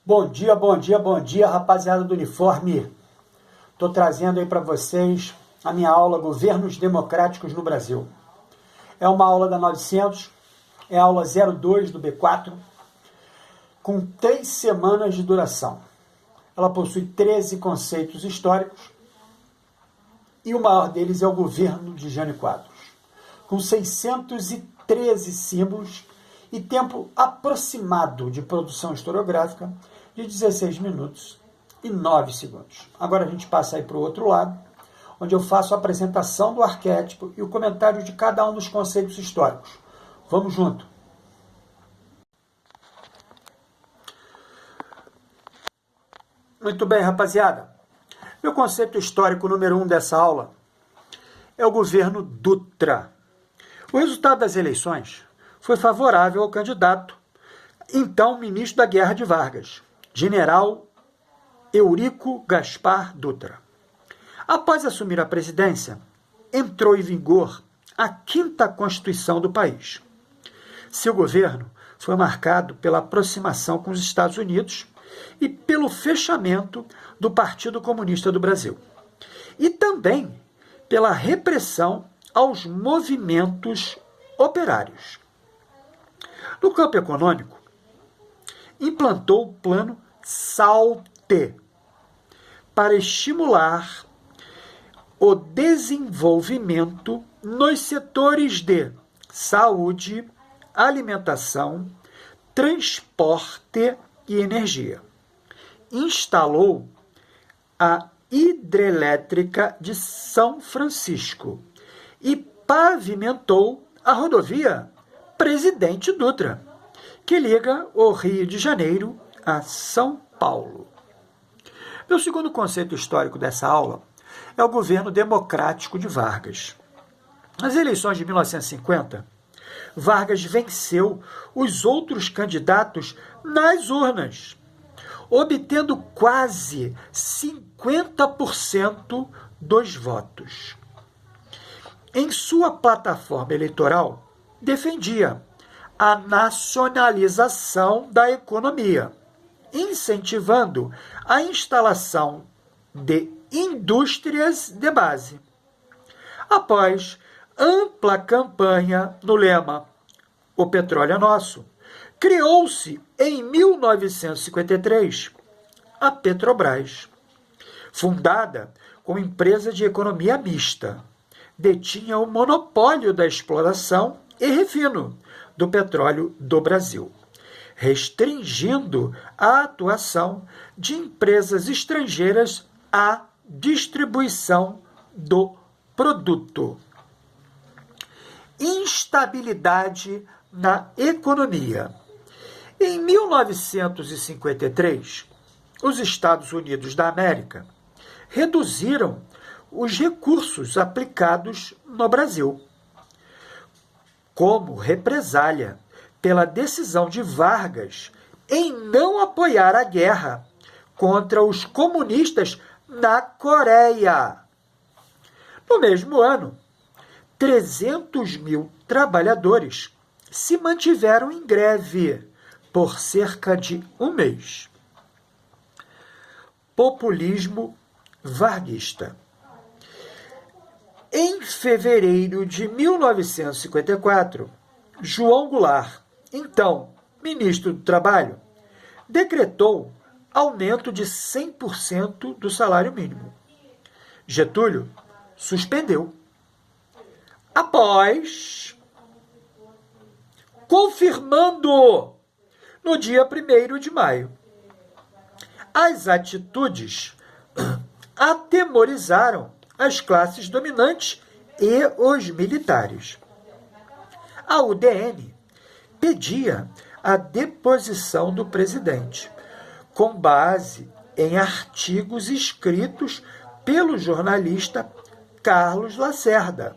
Bom dia, bom dia, bom dia, rapaziada do uniforme. Estou trazendo aí para vocês a minha aula Governos Democráticos no Brasil. É uma aula da 900, é a aula 02 do B4, com 3 semanas de duração. Ela possui 13 conceitos históricos e o maior deles é o governo de Jânio Quadros, com 613 símbolos e tempo aproximado de produção historiográfica de 16 minutos e 9 segundos. Agora a gente passa aí para o outro lado, onde eu faço a apresentação do arquétipo e o comentário de cada um dos conceitos históricos. Vamos junto! Muito bem, rapaziada. Meu conceito histórico número 1 dessa aula é o governo Dutra. O resultado das eleições foi favorável ao candidato, então ministro da Guerra de Vargas, general Eurico Gaspar Dutra. Após assumir a presidência, entrou em vigor a 5ª Constituição do país. Seu governo foi marcado pela aproximação com os Estados Unidos e pelo fechamento do Partido Comunista do Brasil, e também pela repressão aos movimentos operários. No campo econômico, implantou o Plano SALT para estimular o desenvolvimento nos setores de saúde, alimentação, transporte e energia. Instalou a hidrelétrica de São Francisco e pavimentou a rodovia Presidente Dutra, que liga o Rio de Janeiro a São Paulo. Meu segundo conceito histórico dessa aula é o governo democrático de Vargas. Nas eleições de 1950, Vargas venceu os outros candidatos nas urnas, obtendo quase 50% dos votos. Em sua plataforma eleitoral, defendia a nacionalização da economia, incentivando a instalação de indústrias de base. Após ampla campanha no lema "O petróleo é nosso", criou-se em 1953 a Petrobras. Fundada como empresa de economia mista, detinha o monopólio da exploração e refino do petróleo do Brasil, restringindo a atuação de empresas estrangeiras à distribuição do produto. Instabilidade na economia. Em 1953, os Estados Unidos da América reduziram os recursos aplicados no Brasil, como represália pela decisão de Vargas em não apoiar a guerra contra os comunistas na Coreia. No mesmo ano, 300 mil trabalhadores se mantiveram em greve por cerca de um mês. Populismo varguista. Em fevereiro de 1954, João Goulart, então ministro do Trabalho, decretou aumento de 100% do salário mínimo. Getúlio suspendeu. Após, confirmando no dia 1º de maio. As atitudes atemorizaram as classes dominantes e os militares. A UDN pedia a deposição do presidente, com base em artigos escritos pelo jornalista Carlos Lacerda,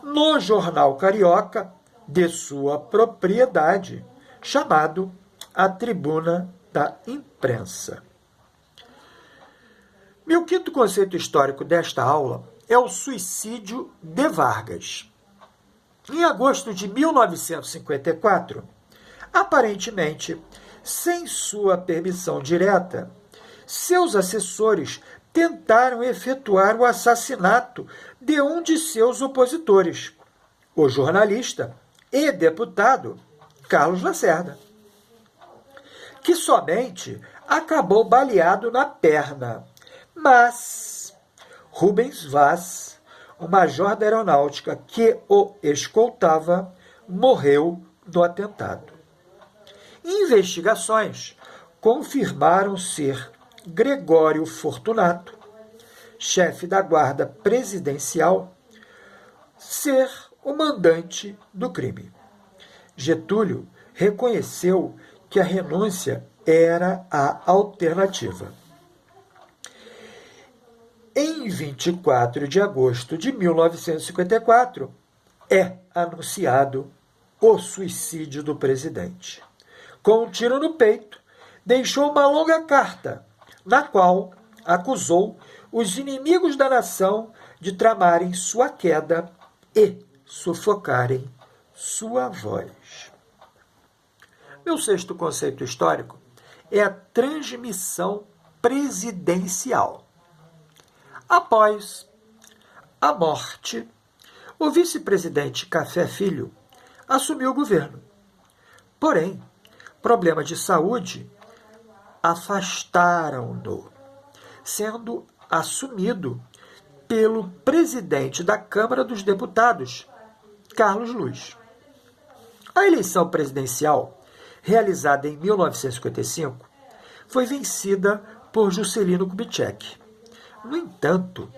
no jornal carioca de sua propriedade, chamado A Tribuna da Imprensa. Meu quinto conceito histórico desta aula é o suicídio de Vargas. Em agosto de 1954, aparentemente Sem sua permissão direta, seus assessores tentaram efetuar o assassinato de um de seus opositores, o jornalista e deputado Carlos Lacerda, que somente acabou baleado na perna. Mas Rubens Vaz, o major da aeronáutica que o escoltava, morreu no atentado. Investigações confirmaram ser Gregório Fortunato, chefe da guarda presidencial, ser o mandante do crime. Getúlio reconheceu que a renúncia era a alternativa. Em 24 de agosto de 1954, é anunciado o suicídio do presidente. Com um tiro no peito, deixou uma longa carta, na qual acusou os inimigos da nação de tramarem sua queda e sufocarem sua voz. Meu sexto conceito histórico é a transmissão presidencial. Após a morte, o vice-presidente Café Filho assumiu o governo. Porém, problemas de saúde afastaram-no, sendo assumido pelo presidente da Câmara dos Deputados, Carlos Luz. A eleição presidencial, realizada em 1955, foi vencida por Juscelino Kubitschek. No entanto,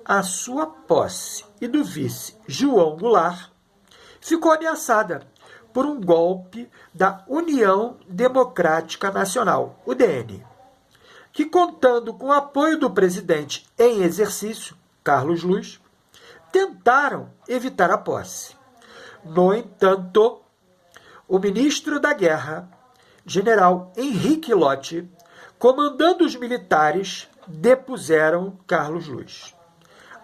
a sua posse e do vice João Goulart ficou ameaçada por um golpe da União Democrática Nacional, UDN, que, contando com o apoio do presidente em exercício, Carlos Luz, tentaram evitar a posse. No entanto, o ministro da Guerra, general Henrique Lott, comandando os militares, depuseram Carlos Luz,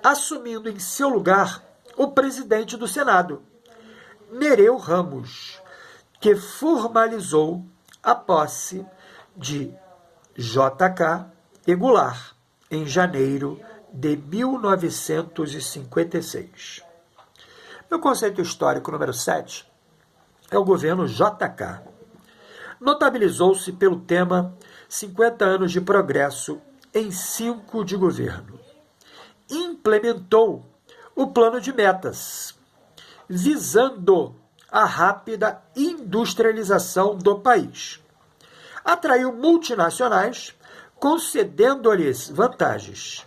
assumindo em seu lugar o presidente do Senado, Nereu Ramos, que formalizou a posse de J.K. e Goulart em janeiro de 1956. Meu conceito histórico número 7 é o governo J.K. Notabilizou-se pelo tema 50 anos de progresso em 5 de governo. Implementou o plano de metas, visando a rápida industrialização do país. Atraiu multinacionais, concedendo-lhes vantagens.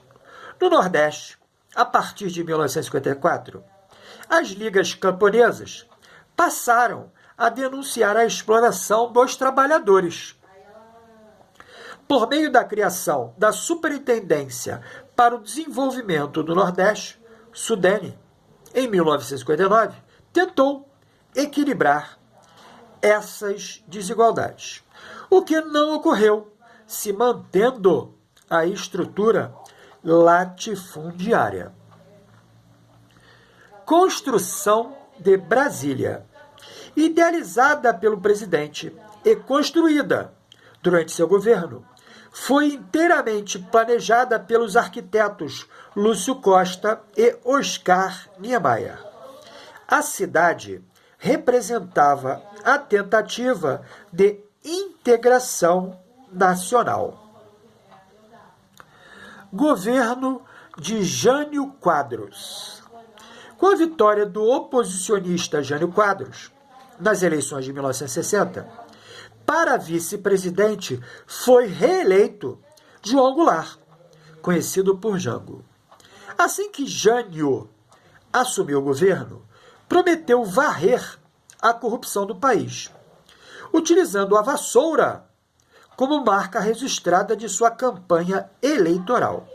No Nordeste, a partir de 1954, as ligas camponesas passaram a denunciar a exploração dos trabalhadores. Por meio da criação da Superintendência para o Desenvolvimento do Nordeste, Sudene, em 1959, tentou equilibrar essas desigualdades, o que não ocorreu, se mantendo a estrutura latifundiária. Construção de Brasília. Idealizada pelo presidente e construída durante seu governo, foi inteiramente planejada pelos arquitetos Lúcio Costa e Oscar Niemeyer. A cidade representava a tentativa de integração nacional. Governo de Jânio Quadros. Com a vitória do oposicionista Jânio Quadros nas eleições de 1960, para vice-presidente foi reeleito João Goulart, conhecido por Jango. Assim que Jânio assumiu o governo, prometeu varrer a corrupção do país, utilizando a vassoura como marca registrada de sua campanha eleitoral.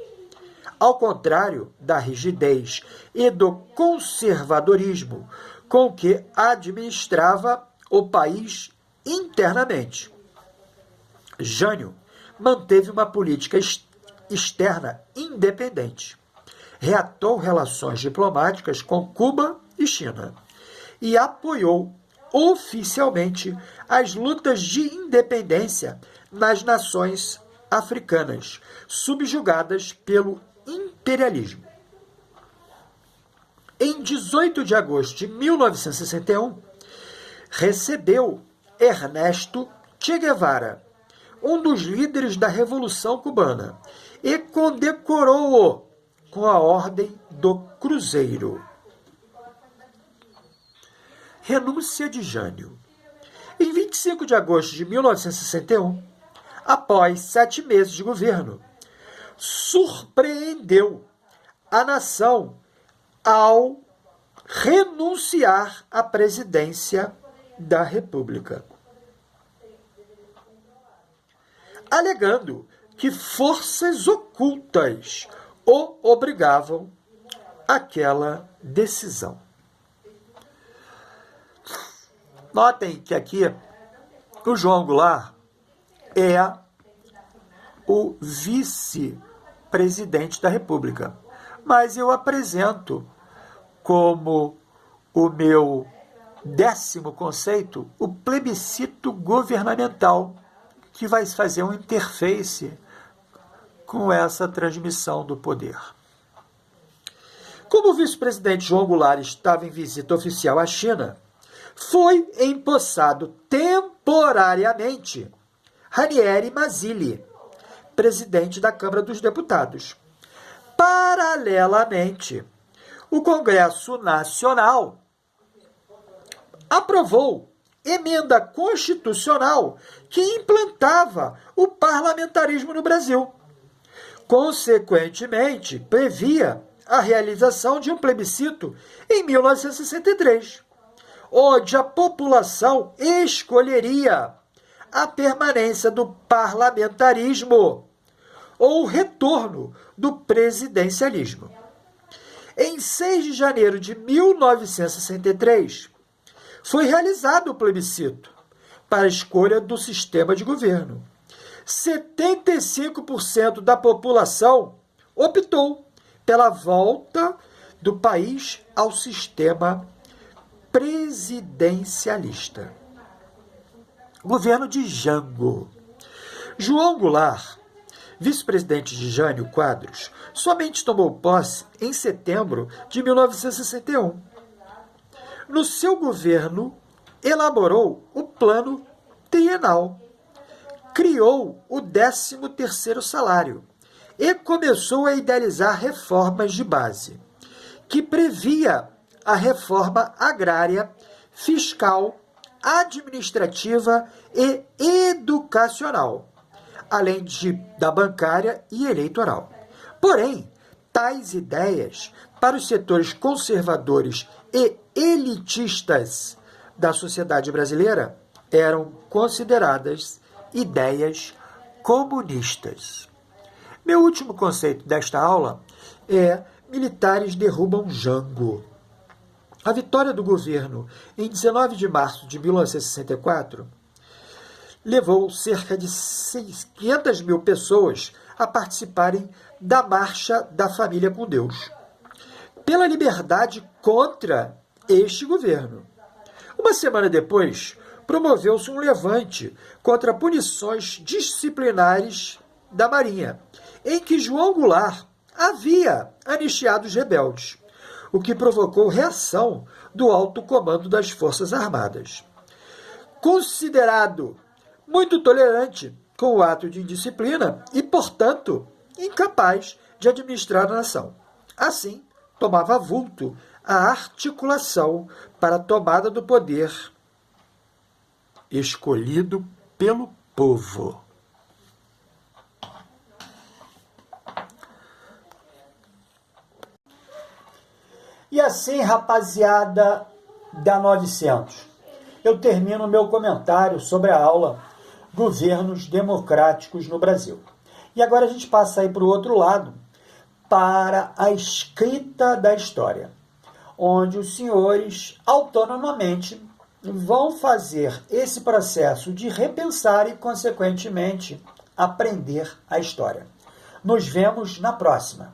Ao contrário da rigidez e do conservadorismo com que administrava o país internamente, Jânio manteve uma política externa independente, reatou relações diplomáticas com Cuba e China e apoiou oficialmente as lutas de independência nas nações africanas, subjugadas pelo imperialismo. Em 18 de agosto de 1961, recebeu Ernesto Che Guevara, um dos líderes da Revolução Cubana, e condecorou-o com a Ordem do Cruzeiro. Renúncia de Jânio. Em 25 de agosto de 1961, após 7 meses de governo, surpreendeu a nação ao renunciar à presidência da República, alegando que forças ocultas o obrigavam àquela decisão. Notem que aqui o João Goulart é o vice-presidente da República, mas eu apresento como o meu 10º conceito o plebiscito governamental, que vai fazer um interface com essa transmissão do poder. Como o vice-presidente João Goulart estava em visita oficial à China, foi empossado temporariamente Ranieri Mazzilli, presidente da Câmara dos Deputados. Paralelamente, o Congresso Nacional aprovou emenda constitucional que implantava o parlamentarismo no Brasil. Consequentemente, previa a realização de um plebiscito em 1963, onde a população escolheria a permanência do parlamentarismo ou o retorno do presidencialismo. Em 6 de janeiro de 1963, foi realizado o plebiscito para a escolha do sistema de governo. 75% da população optou pela volta do país ao sistema presidencialista. Governo de Jango. João Goulart, vice-presidente de Jânio Quadros, somente tomou posse em setembro de 1961. No seu governo, elaborou o Plano Trienal, criou o 13º salário e começou a idealizar reformas de base, que previa a reforma agrária, fiscal, administrativa e educacional, além da bancária e eleitoral. Porém, tais ideias, para os setores conservadores e elitistas da sociedade brasileira, eram consideradas ideias comunistas. Meu último conceito desta aula é: militares derrubam Jango. A vitória do governo em 19 de março de 1964 levou cerca de 500 mil pessoas a participarem da Marcha da Família com Deus, pela liberdade contra este governo. Uma semana depois, promoveu-se um levante contra punições disciplinares da Marinha, em que João Goulart havia anistiado os rebeldes, o que provocou reação do alto comando das Forças Armadas. Considerado muito tolerante com o ato de indisciplina e, portanto, incapaz de administrar a nação. Assim, tomava vulto a articulação para a tomada do poder escolhido pelo povo. E assim, rapaziada da 900, eu termino meu comentário sobre a aula Governos Democráticos no Brasil. E agora a gente passa aí para o outro lado, para a escrita da história, onde os senhores autonomamente vão fazer esse processo de repensar e, consequentemente, aprender a história. Nos vemos na próxima.